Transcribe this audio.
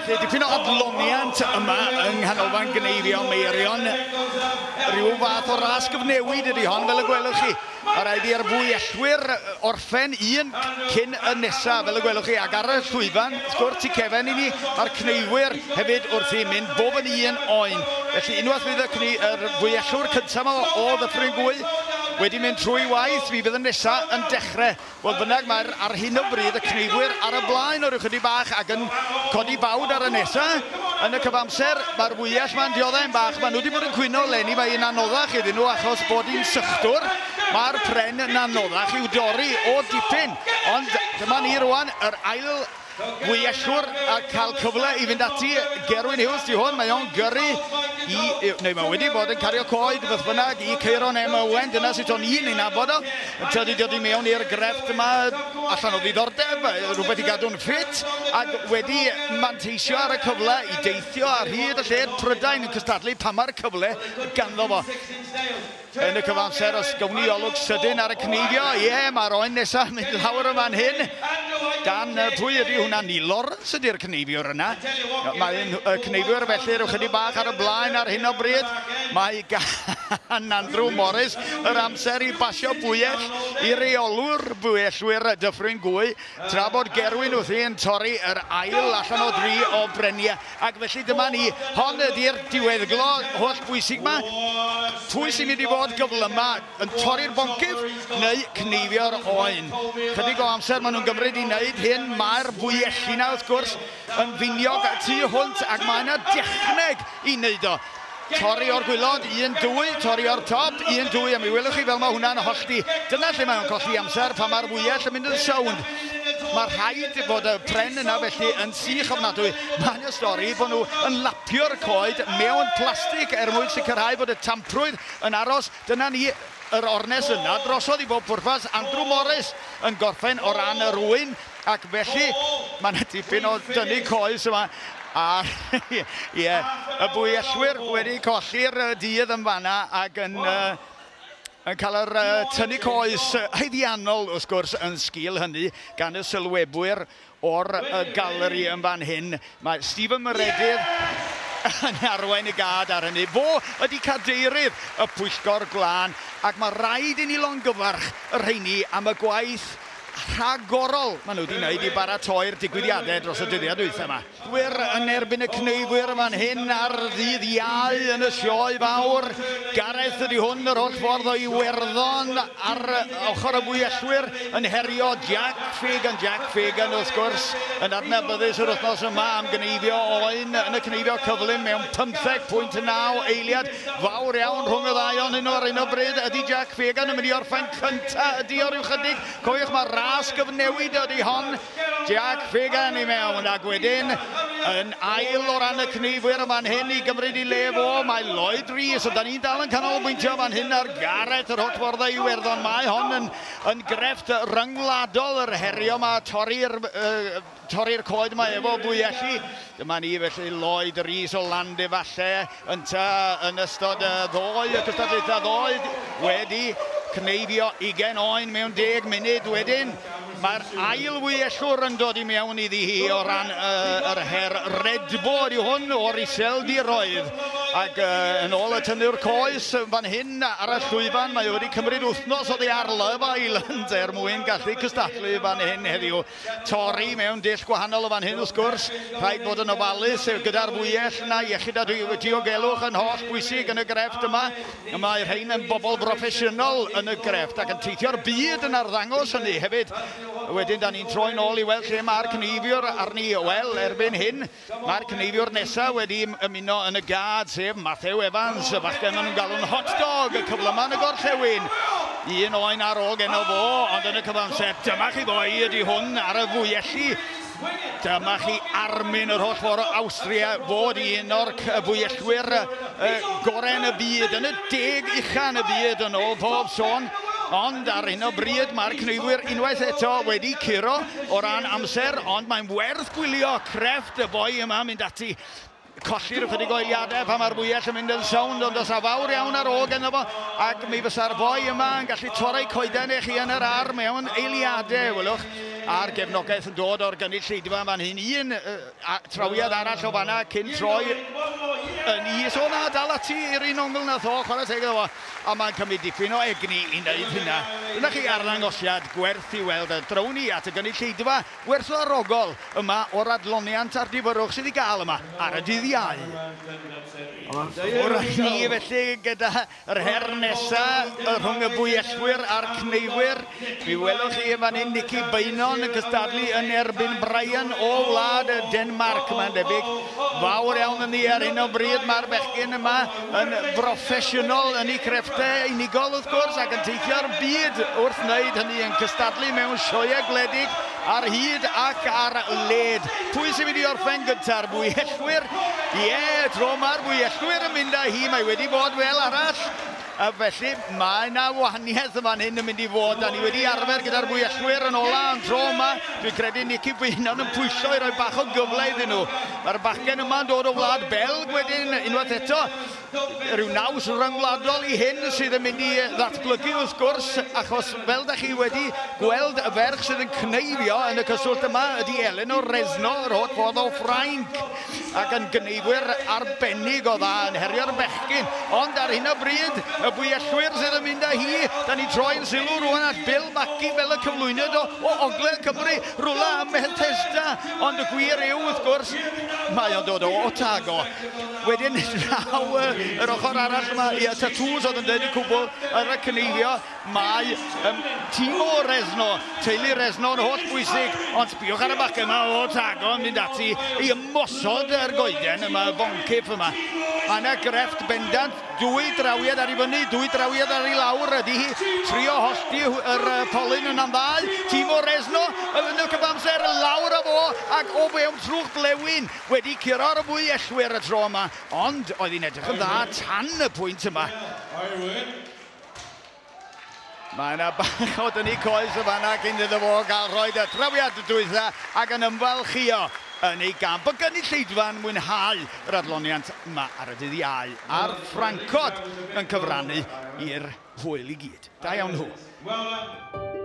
Felly, dipyn o adloniant yma yng nghanolfan Gneifio Meirion. Rhyw fath o ras gyfnewid ydy hon, fel y gwelwch chi. A rhaid i'r fwyellwyr orffen un cyn y nesa, fel y gwelwch chi. Ac ar y llwyfan, sgwrt i cefn i ni, a'r cneuwyr hefyd wrth i mynd bob yn un oen. Felly, unwaith fydd yr fwyellwr cyntaf yma o Ddyffryn Gwy wedi mynd trwy waith, fi fydd y nesaf yn dechrau. Wel bynnag mae'r ar hyn o bryd y cneifwyr ar y blaen o'r ychydig bach ac yn codi bawd ar y nesaf. Yn y cyfamser, mae'r fwyell ma'n dioddau'n bach. Maen nhw wedi bod yn cwyno leni mae un anoddach iddyn nhw achos bod hi'n sychdwr. Mae'r pren yn anoddach i'w dorri o dipyn. Ond dyma ni rwan, yr ail fwyellwr a cael cyfle i fynd ati. Gerwyn Hughes di hwn, mae o'n gyrru neu mae wedi bod yn cario coed beth bynnag i Ceiron Em Owen. Dyna sut o'n un i'n nabod o. Tydi dod i mewn i'r grefft yma allan o ddiddordeb, rhywbeth i gadw'n ffit, ac wedi manteisio ar y cyfle i deithio ar hyd y lle'r Prydain yn cystadlu pa mae'r cyfle ganddo fo. Yn y cyfamser, os gawn ni olwg sydyn ar y cneifio, mae'r oen nesaf mynd lawr y fan hyn. Gan pwy ydy hwnna? Neil Lawrence ydy'r cneifiwr yna. Mae'n cneifiwr felly rhywch ydy bach ar y blaen ar hyn o bryd. Mae gan Andrew Morris yr amser i basio bwyell i reolwr bwyellwyr Dyffryn Gwy. Tra bod Gerwyn wrth i'n torri yr ail allan o 3 o breniau. Ac felly dyma ni, hon ydy'r diweddglo holl bwysig yma. Pwy sy'n mynd i fod gyflyma yn torri'r boncyff neu cneifio'r oen. Chydig o amser maen nhw'n gymryd i wneud hyn. Mae'r fwyelli na wrth gwrs yn finiog tu hwnt ac mae yna dechneg i wneud o. Torri o'r gwylod, 1-2, torri o'r top, 1-2, a mi welwch chi fel mae hwnna'n hollti. Dyna lle mae'n colli amser pan mae'r fwyell yn mynd yn sownd. Mae'r rhaid bod y pren yna felly yn sych ofnadwy. Mae'n y stori bod nhw yn lapio'r coed mewn plastig mwyn sicrhau bod y tamprwydd yn aros. Dyna ni yr ornes yna drosodd i bob pwrpas. Andrew Morris yn gorffen o ran yr wyn ac felly mae'n dipyn o dynnu coes yma. A y bwyellwyr wedi colli'r dydd yn fanna ac yn cael yr tynnu coes haeddiannol wrth gwrs yn sgil hynny gan y sylwebwyr o'r galeri yn fan hyn. Mae Stephen Meredydd yn arwain y gad ar hynny. Fo ydi cadeirydd y pwyllgor glân ac mae rhaid i ni longyfarch yr rheini am y gwaith rhagorol maen nhw wedi wneud i baratoi'r digwyddiadau dros y dyddiad wythau yma. Wyr yn erbyn y cneifwyr fan hyn ar ddydd Iau yn y sioe fawr. Gareth ydy hwn yr holl ffordd o Iwerddon ar ochr y bwyellwyr yn herio Jack Fagan wrth gwrs yn adnabyddus yr wythnos yma am gneifio oen yn y cneifio cyflym mewn 15.9 eiliad fawr iawn rhwng y ddau o'n ar un o bryd. Ydy Jack Fagan yn mynd i orffen cynta ydy o'r i'w chydig. Cofiwch mae ras gyfnewid ydy hon. Jack Fagan i mewn ac wedyn yn ail o ran y cneifwyr y fan hyn i gymryd i lef o. Mae Lloyd Rees, da ni'n dal yn canolbwyntio fan hyn ar Gareth yr holl ffordd o Iwerddon. Mae hon yn grefft ryngwladol yr herio yma, torri'r coed yma efo bwyelli. Dyma ni felly Lloyd Rees o Lande falle yn ystod y cystadlaethau ddoe wedi cneifio 20 oen mewn 10 munud wedyn. Mae'r ail fwyellwr yn dod i mewn iddi hi o ran yr her Red Bull i hwn o'r iseldiroedd. Ac yn ôl y tynnu'r coes fan hyn ar y llwyfan, mae wedi cymryd wythnos oddi ar Love Island mwyn gallu cystadlu fan hyn heddiw. Torri mewn dull gwahanol o fan hyn wrth gwrs. Rhaid bod yn ofalus gyda'r fwyell yna. Iechyd a diogelwch yn holl bwysig yn y grefft yma. Mae'r rhain yn bobl broffesiynol yn y grefft ac yn teithio'r byd yn arddangos hynny hefyd. Wedyn da ni'n troi nôl i weld lle mae'r cneifiwr arni. Wel, erbyn hyn, mae'r cneifiwr nesaf wedi ymuno yn y gad sef Matthew Evans. Falle maen nhw'n galw'n hot dog, y cyflyma yn y gorllewin. 1 oen ar ôl genno fo, ond yn y cyfamser, dyma chi boi ydy hwn ar y fwyelli. Dyma chi Armin yr holl ffordd o Awstria fod un o'r fwyellwyr gorau yn y byd, yn y 10 uchan y byd yn ôl pob sôn. Ond ar hyn o bryd mae'r cneifwyr unwaith eto wedi curo o ran amser, ond mae'n werth gwylio crefft y boi yma mynd ati. Colli'r ychydig o eiliadau pan mae'r fwyell yn mynd yn sownd, ond os a fawr iawn ar ôl genno fo, ac mi fysa'r boi yma yn gallu torri coeden eich chi yn yr ar mewn eiliadau, welwch. a'r gefnogaeth yn dod o'r gynulleidfa fan hyn. Un trawiad arall o fanna cyn troi yn is o'na dal ati i'r un ongl na tho, chwarae teg iddo fo. A mae'n cymryd dipyn o egni i wneud hynna. Dyna chi arddangosiad gwerth i weld y drawn ni at y gynulleidfa werthfawrogol yma o'r adloniant a'r difyrwch sydd i gael yma ar y dydd Iau. O'r ni felly gyda yr her nesa rhwng y bwyellwyr a'r cneuwyr. Mi welwch chi fan hyn Nicky Beinon yn cystadlu yn erbyn Brian o wlad Denmark. Mae'n debyg fawr iawn yn ni ar hyn o bryd. Mae'r bechgyn yma yn broffesiynol yn ei crefftau unigol wrth gwrs ac yn teithio'r byd wrth wneud hynny yn cystadlu mewn sioeau gwledig ar hyd ac ar led. Pwy sy'n mynd i orffen gyntaf? Bwyellwyr? Ie, tro mae'r bwyellwyr yn mynd â hi. Mae wedi bod fel arall. A felly mae yna wahaniaeth yma hyn yn mynd i fod. A ni wedi arfer gyda'r bwyellwyr yn ola yn tro yma. Dwi'n credu Nicky Beinon yn pwysio i roi bach o gyfle iddyn nhw. Mae'r bachgen yma'n dod o wlad Belg wedyn unwaith eto. Rhyw naws rhyngwladol i hyn sydd yn mynd i ddatblygu wrth gwrs, achos fel da chi wedi gweld y ferch sydd yn cneifio yn y cyswllt yma ydy Eleanor Resno, yr holl ffordd o Ffrainc, ac yn gneifwyr arbennig o dda yn herio'r bechgyn. Ond ar hyn o bryd, y bwyellwyr sydd yn mynd â hi, da ni troi'n sylw rwan at Bill Mackie fel y cyflwyniad o Ogledd Cymru, rwla ym Mhethesda. Ond y gwir yw wrth gwrs, mae o'n dod o Otago. Wedyn draw yr ochr arall yma, i y tatŵs oedd yn dweud i cwbl ar y cneifio, mae Timo Resno, teulu Resno yn holl bwysig, ond sbiwch ar y bachgen yma o Otago yn mynd ati i ymosod yr goeden yma, y boncif yma. Mae yna grefft bendant, dwy drawiad ar ei fyny, dwy drawiad ar ei lawr ydy hi, trio hosti yr polyn yn am ddau. Timo Resno yn y cyfamser lawr o fo ac o fewn trwch blewyn wedi curo'r bwyellwyr y tro yma, ond oedd hi'n edrych yn dda tan y pwynt yma. Mae yna bach o dynnu coes y fanna cyn iddo fo gael rhoid y trawiad dwytha ac yn ymfalchio yn ei gamp. Y gynulleidfa'n mwynhau yr adloniant yma ar y dydd Iau a'r Ffrancod yn cyfrannu i'r hwyl i gyd. Da iawn nhw.